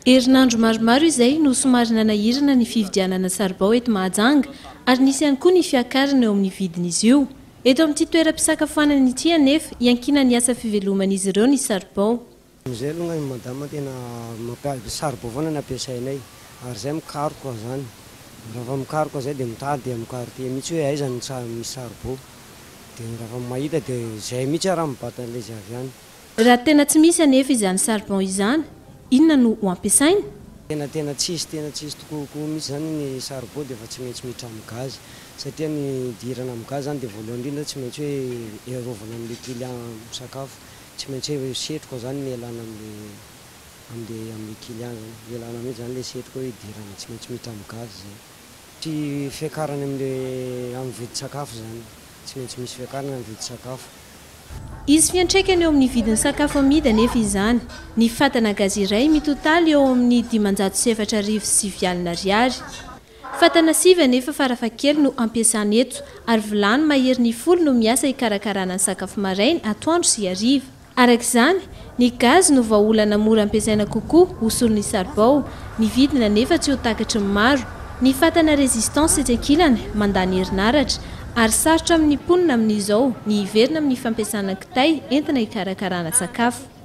Herinandro maromaro izay no somary nanahirana ny fividianana saribao eto Mahajanga ary nisy ihany koa ny fiakarana eo amin'ny vidin'izy io. Eto amin'ity toeram-pisakafoanana ity anefa iankina ny asa fiveloman'izy ireo ny saribao. Izay aloha ny madama tena saribao foana no ampiasainay ary izay mikaroka zany. Raha mikaroka izay dia mitady dia mikaroka mihitsy hoe aiza ny misy saribao. Dia raha mahita dia izay mihitsy raha mibata an'ilay izy avy any. Raha tena tsy misy anefa izany saribao izany, inona no ampiasaina? Tena tsisy tokoa mihitsy zany ny saribao dia efa tsy maintsy miditra amin'ny gaz satria ny dirana amin'ny gaz zany dia voalohany indrindra tsy maintsy hoe iarovana amin'ilay client misakafo, tsy maintsy hoe setroka zany ny ialana amin'ny client zany, ialana mihitsy zany ilay setroka hoe dirana tsy maintsy miditra amin'ny gaz zay. Tsy fiakarana amin'ny vidy sakafo zany, tsy maintsy misy fiakarana amin'ny vidy sakafo. Izy fiantraikany eo amin'ny vidin'ny sakafo amidy anefa izany. Ny fatana gazy iray mitotaly eo amin'ny 507,900 ariary. Fatana sivy anefa farafakely no ampiasana eto ary vilany mahery ny folo no miasa hikarakarana ny sakafo maraina, atoandro sy hariva. Arak'izany, ny gazy no vahaolana mora ampiasaina kokoa hosorony saribao, ny vidiny anefa tsy ho takatry ny maro. Ny fatana résistance tsy ankilany mandany herinaratra ary sarotra amin'ny mponina amin'izao ny hiverina amin'ny fampiasana kitay entina hikarakarana sakafo.